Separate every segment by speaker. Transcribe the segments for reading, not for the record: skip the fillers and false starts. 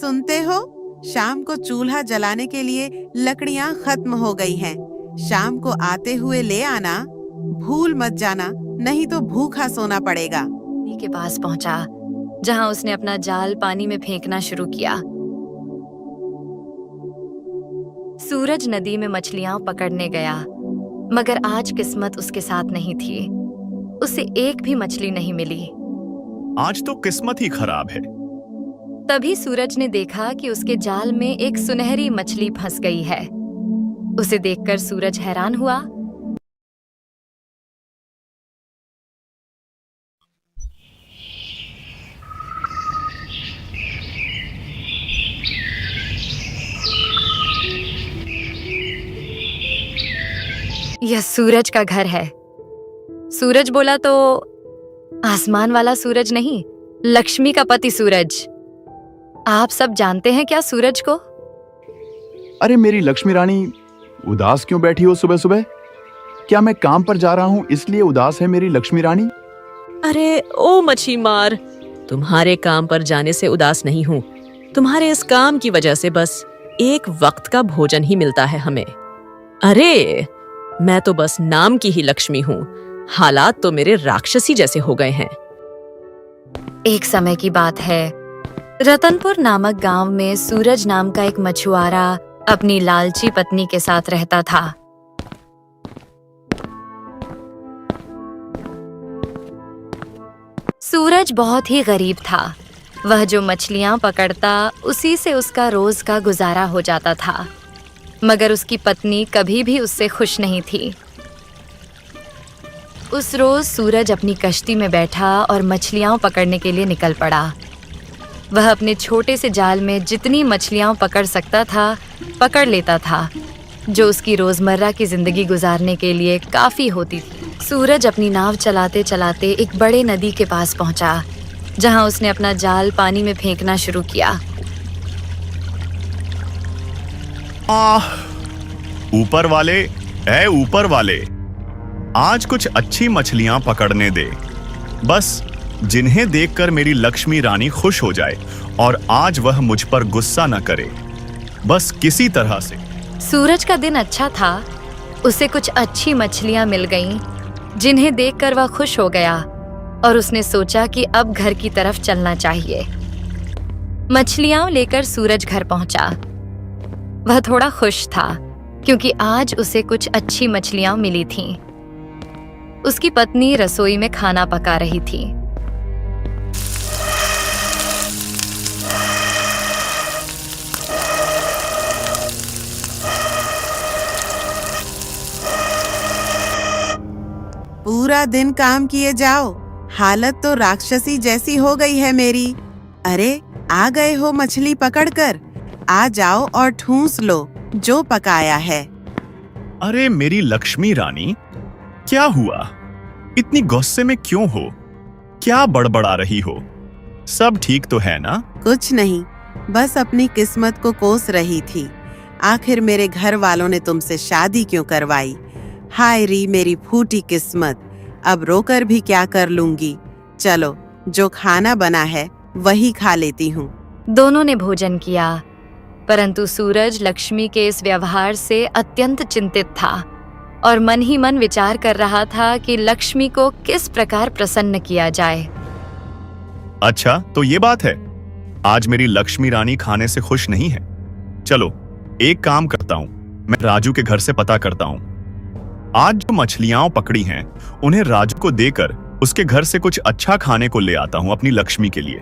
Speaker 1: सुनते हो? शाम को चूल्हा जलाने के लिए लकड़ियाँ खत्म हो गई हैं। शाम को आते हुए ले आना, भूल मत जाना, नहीं तो भूखा सोना पड़ेगा।
Speaker 2: नदी के पास पहुंचा, जहां उसने अपना जाल पानी में फेंकना शुरू किया। सूरज नदी में मछलियां पकड़ने गया, मगर आज किस्मत उसके साथ नहीं थी। उसे एक भी मछली नहीं मिली।
Speaker 3: आज तो किस्मत ही खराब है।
Speaker 2: तभी सूरज ने देखा कि उसके जाल में एक सुनहरी मछली फंस गई है। उसे देखकर सूरज हैरान हुआ। यह सूरज का घर है। सूरज बोला तो आसमान वाला सूरज नहीं, लक्ष्मी का पति सूरज। आप सब जानते हैं क्या सूरज को?
Speaker 4: अरे मेरी लक्ष्मी रानी, उदास क्यों बैठी हो सुबह सुबह? क्या मैं काम पर जा रहा हूँ इसलिए उदास है मेरी लक्ष्मी रानी?
Speaker 5: अरे ओ मच्छी मार, तुम्हारे काम पर जाने से उदास नहीं हूँ। तुम्हारे इस काम की वजह से बस एक वक्त का भोजन ही मिलता है हमें। अरे मैं तो बस नाम की ही लक्ष्मी हूँ, हालात तो मेरे राक्षसी जैसे हो गए हैं।
Speaker 2: एक समय की बात है, रतनपुर नामक गांव में सूरज नाम का एक मछुआरा अपनी लालची पत्नी के साथ रहता था। सूरज बहुत ही गरीब था। वह जो मछलियां पकड़ता उसी से उसका रोज का गुजारा हो जाता था, मगर उसकी पत्नी कभी भी उससे खुश नहीं थी। उस रोज सूरज अपनी कश्ती में बैठा और मछलियां पकड़ने के लिए निकल पड़ा। वह अपने छोटे से जाल में जितनी मछलियां पकड़ सकता था पकड़ लेता था, जो उसकी रोजमर्रा की जिंदगी गुजारने के लिए काफी होती थी। सूरज अपनी नाव चलाते चलाते एक बड़े नदी के पास पहुंचा, जहां उसने अपना जाल पानी में फेंकना शुरू किया।
Speaker 3: ऊपर वाले, ऊपर वाले, आज कुछ अच्छी मछलियां पकड़ने दे, बस जिन्हें देखकर मेरी लक्ष्मी रानी खुश हो जाए और आज वह मुझ पर गुस्सा न करे, बस किसी तरह से।
Speaker 2: सूरज का दिन अच्छा था। उसे कुछ अच्छी मछलियां मिल गईं, जिन्हें देखकर वह खुश हो गया और उसने सोचा कि अब घर की तरफ चलना चाहिए। मछलियां लेकर सूरज घर पहुंचा। वह थोड़ा खुश था क्योंकि आज उसे कुछ अच्छी मछलियां मिली थीं। उसकी पत्नी रसोई में खाना पका रही थी।
Speaker 1: पूरा दिन काम किए जाओ, हालत तो राक्षसी जैसी हो गई है मेरी। अरे आ गए हो मछली पकड़कर, आ जाओ और ठूंस लो जो पकाया है।
Speaker 3: अरे मेरी लक्ष्मी रानी, क्या हुआ? इतनी गुस्से में क्यों हो? क्या बड़बड़ा रही हो? सब ठीक तो है ना?
Speaker 1: कुछ नहीं, बस अपनी किस्मत को कोस रही थी। आखिर मेरे घर वालों ने तुमसे शादी क्यों करवाई? हाय री मेरी फूटी किस्मत, अब रोकर भी क्या कर लूंगी। चलो जो खाना बना है वही खा लेती हूँ।
Speaker 2: दोनों ने भोजन किया, परंतु सूरज लक्ष्मी के इस व्यवहार से अत्यंत चिंतित था और मन ही मन विचार कर रहा था कि लक्ष्मी को किस प्रकार प्रसन्न किया जाए।
Speaker 3: अच्छा तो ये बात है, आज मेरी लक्ष्मी रानी खाने से खुश नहीं है। चलो एक काम करता हूँ, मैं राजू के घर से पता करता हूँ। आज जो मछलियां पकड़ी हैं उन्हें राजू को देकर उसके घर से कुछ अच्छा खाने को ले आता हूँ अपनी लक्ष्मी के लिए।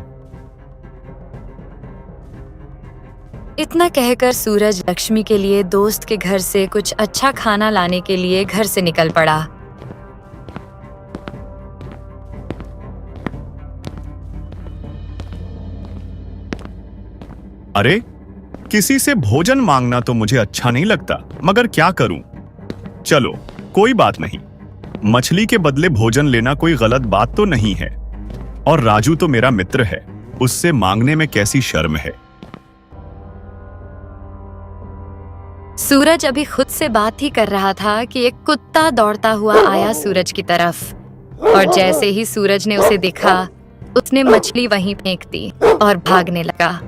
Speaker 2: इतना कहकर सूरज लक्ष्मी के लिए दोस्त के घर से कुछ अच्छा खाना लाने के लिए घर से निकल पड़ा।
Speaker 3: अरे किसी से भोजन मांगना तो मुझे अच्छा नहीं लगता, मगर क्या करूं? चलो कोई बात नहीं, मछली के बदले भोजन लेना कोई गलत बात तो नहीं है, और राजू तो मेरा मित्र है, उससे मांगने में कैसी शर्म है।
Speaker 2: सूरज अभी खुद से बात ही कर रहा था कि एक कुत्ता दौड़ता हुआ आया सूरज की तरफ, और जैसे ही सूरज ने उसे देखा, उसने मछली वहीं फेंक दी और भागने लगा।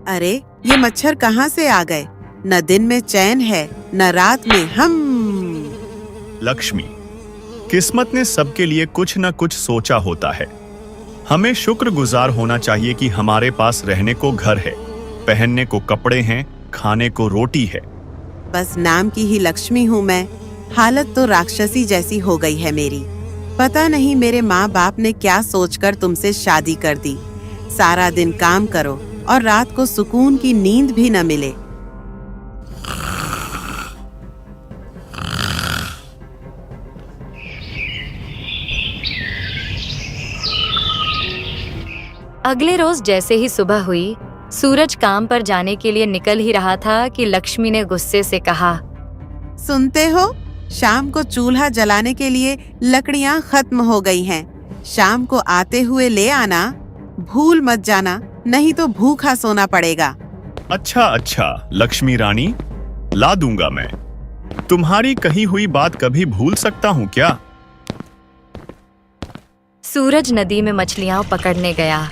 Speaker 1: अरे ये मच्छर कहाँ से आ गए? न दिन में चैन है न रात में हम।
Speaker 3: लक्ष्मी, किस्मत ने सबके लिए कुछ न कुछ सोचा होता है। हमें शुक्रगुजार होना चाहिए कि हमारे पास रहने को घर है, पहनने को कपड़े हैं, खाने को रोटी है।
Speaker 1: बस नाम की ही लक्ष्मी हूँ मैं। हालत तो राक्षसी जैसी हो गई है मेरी। पता नहीं मेरे माँ बाप ने क्या सोचकर तुमसे शादी कर दी। सारा दिन काम करो और रात को सुकून की नींद भी न मिले।
Speaker 2: अगले रोज जैसे ही सुबह हुई, सूरज काम पर जाने के लिए निकल ही रहा था कि लक्ष्मी ने गुस्से से कहा,
Speaker 1: सुनते हो? शाम को चूल्हा जलाने के लिए लकड़ियाँ खत्म हो गई हैं। शाम को आते हुए ले आना, भूल मत जाना, नहीं तो भूखा सोना पड़ेगा।
Speaker 3: अच्छा लक्ष्मी रानी, ला दूंगा मैं। तुम्हारी कही हुई बात कभी भूल सकता हूँ क्या?
Speaker 2: सूरज नदी में मछलियां पकड़ने गया,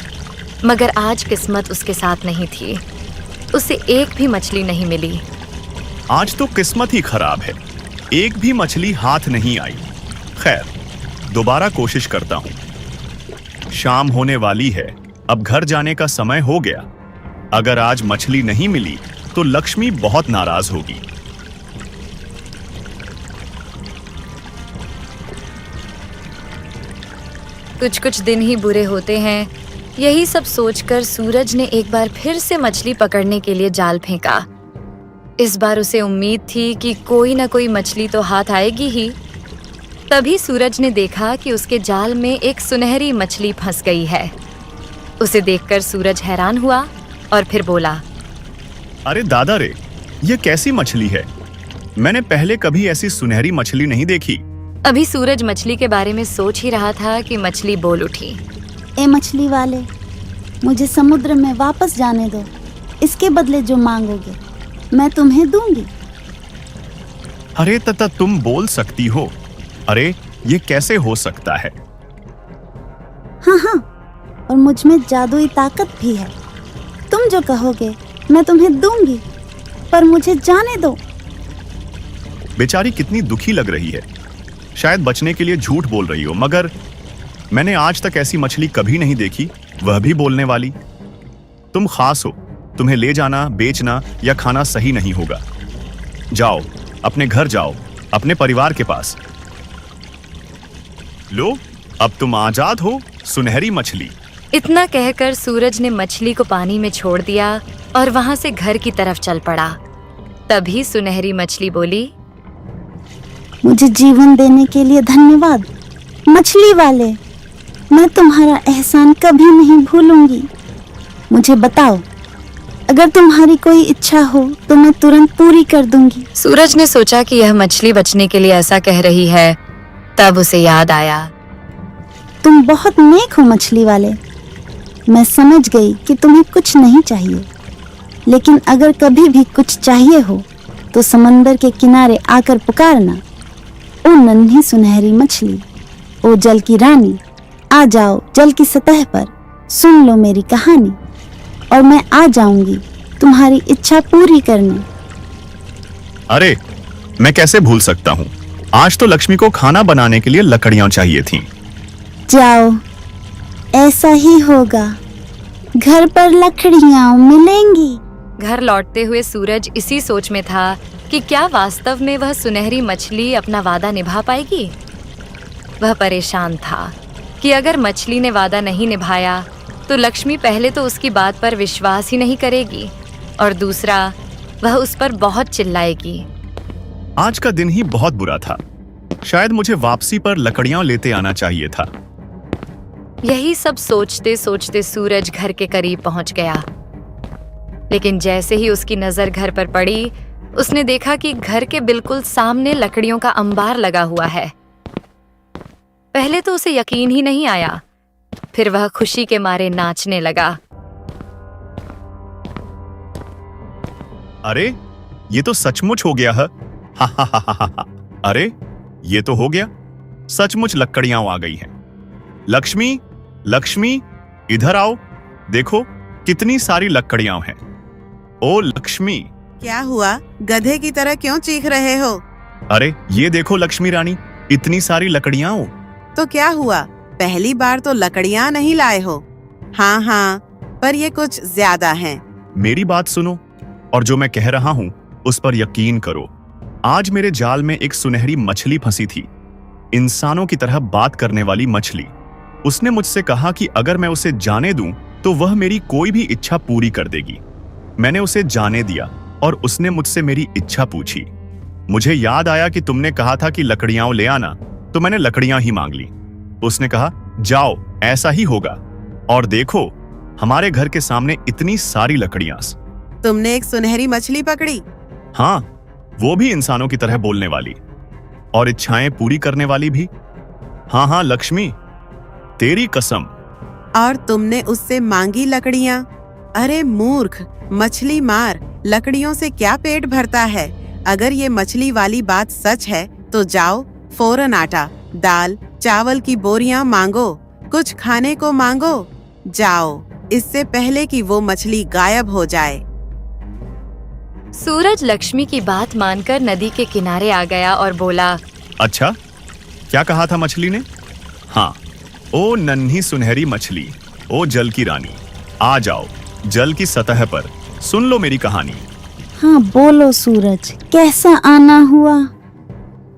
Speaker 2: मगर आज किस्मत उसके साथ नहीं थी। उसे एक भी मछली नहीं मिली।
Speaker 3: आज तो किस्मत ही खराब है, एक भी मछली हाथ नहीं आई। खैर, दोबारा कोशिश करता हूँ। शाम होने वाली है, अब घर जाने का समय हो गया। अगर आज मछली नहीं मिली तो लक्ष्मी बहुत नाराज होगी।
Speaker 2: कुछ दिन ही बुरे होते हैं। यही सब सोचकर सूरज ने एक बार फिर से मछली पकड़ने के लिए जाल फेंका। इस बार उसे उम्मीद थी कि कोई न कोई मछली तो हाथ आएगी ही। तभी सूरज ने देखा कि उसके जाल में एक सुनहरी मछली फंस गई है। उसे देखकर सूरज हैरान हुआ और फिर बोला,
Speaker 3: अरे दादा रे, ये कैसी मछली है? मैंने पहले कभी ऐसी सुनहरी मछली नहीं देखी।
Speaker 2: अभी सूरज मछली के बारे में सोच ही रहा था कि मछली बोल उठी,
Speaker 6: ए मछली वाले, मुझे समुद्र में वापस जाने दो। इसके बदले जो मांगोगे मैं तुम्हें दूंगी।
Speaker 3: अरे तथा तुम बोल सकती हो? अरे ये कैसे हो सकता है?
Speaker 6: हाँ, और मुझ में जादुई ताकत भी है। तुम जो कहोगे मैं तुम्हें दूंगी, पर मुझे जाने दो।
Speaker 3: बेचारी कितनी दुखी लग रही है। शायद बचने के लिए झूठ बोल रही हो, मगर मैंने आज तक ऐसी मछली कभी नहीं देखी, वह भी बोलने वाली। तुम खास हो, तुम्हें ले जाना, बेचना या खाना सही नहीं होगा। जाओ, अपने घर जाओ, अपने परिवार के पास। लो, अब तुम आजाद हो, सुनहरी मछली।
Speaker 2: इतना कहकर सूरज ने मछली को पानी में छोड़ दिया और वहां से घर की तरफ चल पड़ा। तभी सुनहरी मछली बोली,
Speaker 6: मुझे जीवन देने के लिए धन्यवाद मछली वाले। मैं तुम्हारा एहसान कभी नहीं भूलूंगी। मुझे बताओ, अगर तुम्हारी कोई इच्छा हो तो मैं तुरंत पूरी कर दूंगी।
Speaker 2: सूरज ने सोचा कि यह मछली बचने के लिए ऐसा कह रही है। तब उसे याद आया,
Speaker 6: तुम बहुत नेक हो मछली वाले। मैं समझ गई कि तुम्हें कुछ नहीं चाहिए, लेकिन अगर कभी भी कुछ चाहिए हो तो समंदर के किनारे आकर पुकारना। ओ नन्ही सुनहरी मछली, ओ जल की रानी, आ जाओ जल की सतह पर, सुन लो मेरी कहानी, और मैं आ जाऊंगी तुम्हारी इच्छा पूरी करने।
Speaker 3: अरे, मैं कैसे भूल सकता हूँ? आज तो लक्ष्मी को खाना बनाने के लिए लकड़ियां चाहिए थीं।
Speaker 6: जाओ, ऐसा ही होगा, घर पर लकड़ियां मिलेंगी।
Speaker 2: घर लौटते हुए सूरज इसी सोच में था कि क्या वास्तव में वह सुनहरी मछली अपना वादा निभा पाएगी। वह परेशान था कि अगर मछली ने वादा नहीं निभाया तो लक्ष्मी पहले तो उसकी बात पर विश्वास ही नहीं करेगी, और दूसरा वह उस पर बहुत चिल्लाएगी।
Speaker 3: आज का दिन ही बहुत बुरा था। शायद मुझे वापसी पर लकड़ियां लेते आना चाहिए था।
Speaker 2: यही सब सोचते सोचते सूरज घर के करीब पहुंच गया। लेकिन जैसे ही उसकी नजर घर पर पड़ी, उसने देखा कि घर के बिल्कुल सामने लकड़ियों का अंबार लगा हुआ है। पहले तो उसे यकीन ही नहीं आया, फिर वह खुशी के मारे नाचने लगा।
Speaker 3: अरे ये तो सचमुच हो गया है। हा हा हा हा हा। अरे ये तो हो गया, सचमुच लकड़ियां आ गई हैं। लक्ष्मी, लक्ष्मी, इधर आओ, देखो कितनी सारी लकड़ियां हैं। ओ लक्ष्मी।
Speaker 1: क्या हुआ? गधे की तरह क्यों चीख रहे हो?
Speaker 3: अरे ये देखो लक्ष्मी रानी, इतनी सारी लकड़ियां हो।
Speaker 1: तो क्या हुआ? पहली बार तो लकड़ियां नहीं लाए हो। हाँ हाँ, पर ये कुछ ज्यादा हैं।
Speaker 3: मेरी बात सुनो और जो मैं कह रहा हूं उस पर यकीन करो। आज मेरे जाल में एक सुनहरी मछली फंसी थी, इंसानों की तरह बात करने वाली मछली। उसने मुझसे कहा कि अगर मैं उसे जाने दूं तो वह मेरी कोई भी इच्छा पूरी कर देगी। मैंने उसे जाने दिया और उसने मुझसे मेरी इच्छा पूछी। मुझे याद आया कि तुमने कहा था कि लकड़ियां ले आना, तो मैंने लकड़ियां ही मांग ली। उसने कहा जाओ, ऐसा ही होगा। और देखो हमारे घर के सामने इतनी सारी लकड़ियां।
Speaker 1: तुमने एक सुनहरी मछली पकड़ी?
Speaker 3: हाँ, वो भी इंसानों की तरह बोलने वाली और इच्छाएं पूरी करने वाली भी। हाँ हाँ लक्ष्मी, तेरी कसम।
Speaker 1: और तुमने उससे मांगी लकड़ियां? अरे मूर्ख, मछली मार, लकड़ियों से क्या पेट भरता है? अगर ये मछली वाली बात सच है तो जाओ फौरन आटा, दाल, चावल की बोरियां मांगो, कुछ खाने को मांगो। जाओ, इससे पहले कि वो मछली गायब हो जाए।
Speaker 2: सूरज लक्ष्मी की बात मानकर नदी के किनारे आ गया और बोला,
Speaker 3: अच्छा, क्या कहा था मछली ने? हाँ, ओ नन्ही सुनहरी मछली, ओ जल की रानी, आ जाओ जल की सतह पर, सुन लो मेरी कहानी।
Speaker 6: हाँ बोलो सूरज, कैसा आना हुआ?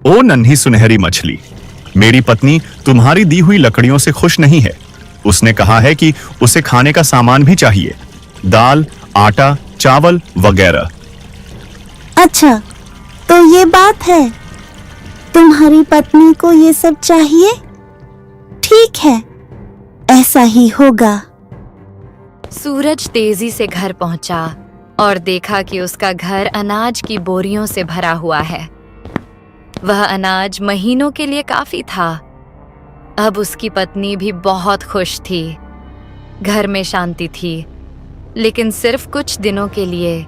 Speaker 3: ओ नन्ही सुनहरी मछली, मेरी पत्नी तुम्हारी दी हुई लकड़ियों से खुश नहीं है। उसने कहा है कि उसे खाने का सामान भी चाहिए, दाल, आटा, चावल वगैरह।
Speaker 6: अच्छा, तो ये बात है, तुम्हारी पत्नी को ये सब चाहिए? ठीक है, ऐसा ही होगा।
Speaker 2: सूरज तेजी से घर पहुंचा और देखा कि उसका घर अनाज की बोरियों से भरा हुआ है। वह अनाज महीनों के लिए काफी था। अब उसकी पत्नी भी बहुत खुश थी। घर में शांति थी, लेकिन सिर्फ कुछ दिनों के लिए।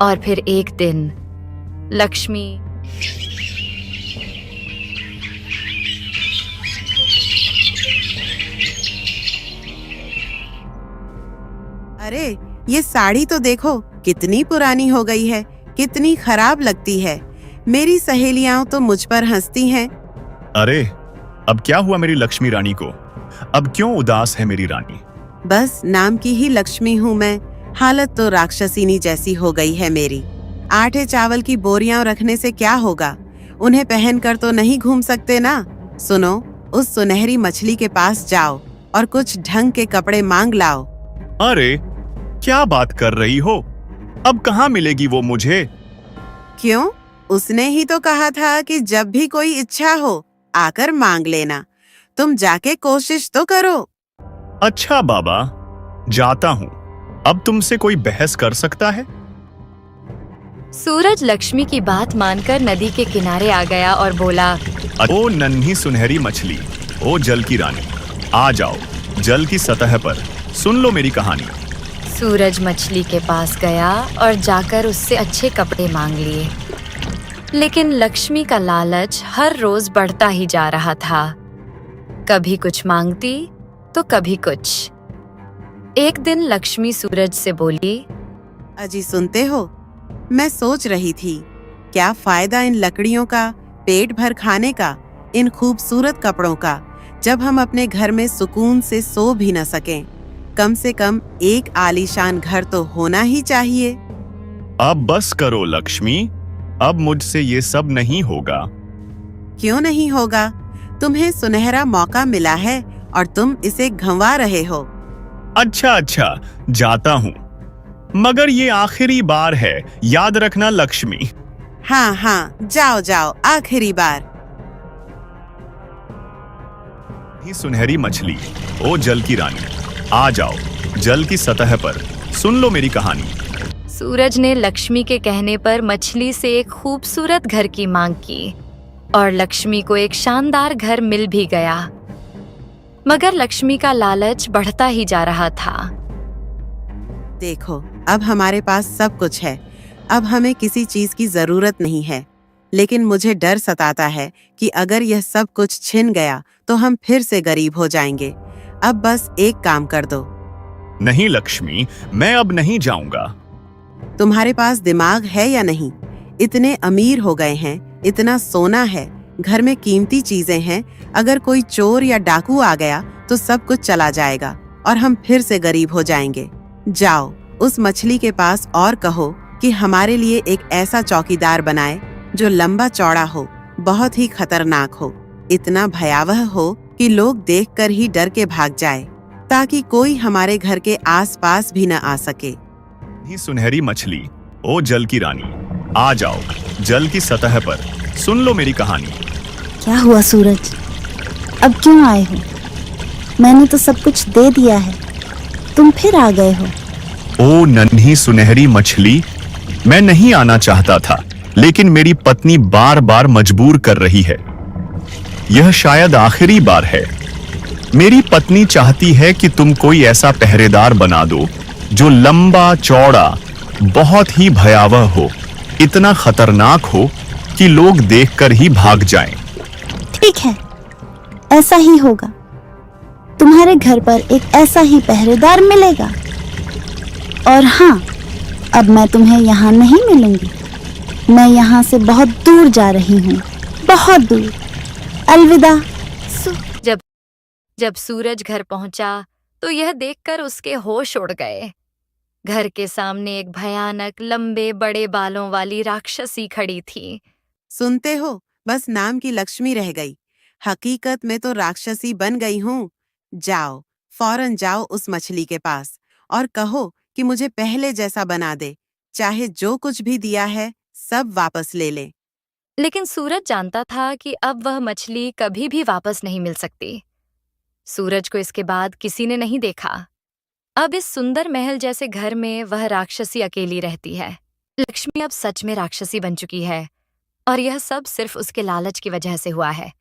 Speaker 2: और फिर एक दिन लक्ष्मी
Speaker 1: अरे ये साड़ी तो देखो कितनी पुरानी हो गई है, कितनी खराब लगती है। मेरी सहेलियां तो मुझ पर हंसती हैं।
Speaker 3: अरे अब क्या हुआ मेरी लक्ष्मी रानी को? अब क्यों उदास है मेरी रानी?
Speaker 1: बस नाम की ही लक्ष्मी हूँ मैं, हालत तो राक्षसीनी जैसी हो गई है मेरी। आटे चावल की बोरियां रखने से क्या होगा? उन्हें पहनकर तो नहीं घूम सकते ना। सुनो, उस सुनहरी मछली के पास जाओ और कुछ ढंग के कपड़े मांग लाओ।
Speaker 3: अरे क्या बात कर रही हो? अब कहाँ मिलेगी वो मुझे?
Speaker 1: क्यों? उसने ही तो कहा था कि जब भी कोई इच्छा हो आकर मांग लेना। तुम जाके कोशिश तो करो।
Speaker 3: अच्छा बाबा, जाता हूँ। अब तुमसे कोई बहस कर सकता है?
Speaker 2: सूरज लक्ष्मी की बात मानकर नदी के किनारे आ गया और बोला,
Speaker 3: ओ नन्ही सुनहरी मछली, ओ जल की रानी, आ जाओ जल की सतह पर, सुन लो मेरी कहानी।
Speaker 2: सूरज मछली के पास गया और जाकर उससे अच्छे कपड़े मांग लिए। लेकिन लक्ष्मी का लालच हर रोज बढ़ता ही जा रहा था। कभी कुछ मांगती तो कभी कुछ। एक दिन लक्ष्मी सूरज से बोली,
Speaker 1: अजी सुनते हो, मैं सोच रही थी क्या फायदा इन लकड़ियों का, पेट भर खाने का, इन खूबसूरत कपड़ों का, जब हम अपने घर में सुकून से सो भी न सकें। कम से कम एक आलीशान घर तो होना ही चाहिए।
Speaker 3: अब बस करो लक्ष्मी, अब मुझसे ये सब नहीं होगा।
Speaker 1: क्यों नहीं होगा? तुम्हें सुनहरा मौका मिला है और तुम इसे गंवा रहे हो।
Speaker 3: अच्छा अच्छा, जाता हूँ, मगर ये आखिरी बार है, याद रखना लक्ष्मी।
Speaker 1: हाँ हाँ, जाओ जाओ, आखिरी बार।
Speaker 3: ही सुनहरी मछली, ओ जल की रानी, आ जाओ जल की सतह पर, सुन लो मेरी कहानी।
Speaker 2: सूरज ने लक्ष्मी के कहने पर मछली से एक खूबसूरत घर की मांग की और लक्ष्मी को एक शानदार घर मिल भी गया। मगर लक्ष्मी का लालच बढ़ता ही जा रहा था।
Speaker 1: देखो, अब हमारे पास सब कुछ है, अब हमें किसी चीज की जरूरत नहीं है, लेकिन मुझे डर सताता है कि अगर यह सब कुछ छिन गया तो हम फिर से गरीब हो जाएंगे। अब बस एक काम कर दो।
Speaker 3: नहीं लक्ष्मी, मैं अब नहीं जाऊंगा।
Speaker 1: तुम्हारे पास दिमाग है या नहीं? इतने अमीर हो गए हैं, इतना सोना है, घर में कीमती चीजें हैं। अगर कोई चोर या डाकू आ गया तो सब कुछ चला जाएगा और हम फिर से गरीब हो जाएंगे। जाओ उस मछली के पास और कहो कि हमारे लिए एक ऐसा चौकीदार बनाए जो लंबा चौड़ा हो, बहुत ही खतरनाक हो, इतना भयावह हो कि लोग देखकर ही डर के भाग जाए, ताकि कोई हमारे घर के आसपास भी न आ सके।
Speaker 3: ही सुनहरी मछली, ओ जल की रानी, आ जाओ जल की सतह पर, सुन लो मेरी कहानी।
Speaker 6: क्या हुआ सूरज? अब क्यों आए हो? मैंने तो सब कुछ दे दिया है, तुम फिर आ गए हो।
Speaker 3: ओ नन्ही सुनहरी मछली, मैं नहीं आना चाहता था, लेकिन मेरी पत्नी बार बार मजबूर कर रही है। यह शायद आखिरी बार है। मेरी पत्नी चाहती है कि तुम कोई ऐसा पहरेदार बना दो जो लंबा चौड़ा, बहुत ही भयावह हो, इतना खतरनाक हो कि लोग देखकर ही भाग जाएं।
Speaker 6: ठीक है, ऐसा ही होगा। तुम्हारे घर पर एक ऐसा ही पहरेदार मिलेगा। और हाँ, अब मैं तुम्हें यहाँ नहीं मिलूंगी। मैं यहाँ से बहुत दूर जा रही हूँ, बहुत दूर। अलविदा।
Speaker 2: जब सूरज घर पहुंचा तो यह देखकर उसके होश उड़ गए। घर के सामने एक भयानक लंबे बड़े बालों वाली राक्षसी खड़ी थी।
Speaker 1: सुनते हो, बस नाम की लक्ष्मी रह गई, हकीकत में तो राक्षसी बन गई हूँ। जाओ, फौरन जाओ उस मछली के पास और कहो कि मुझे पहले जैसा बना दे, चाहे जो कुछ भी दिया है सब वापस ले ले।
Speaker 2: लेकिन सूरज जानता था कि अब वह मछली कभी भी वापस नहीं मिल सकती। सूरज को इसके बाद किसी ने नहीं देखा। अब इस सुंदर महल जैसे घर में वह राक्षसी अकेली रहती है। लक्ष्मी अब सच में राक्षसी बन चुकी है और यह सब सिर्फ उसके लालच की वजह से हुआ है।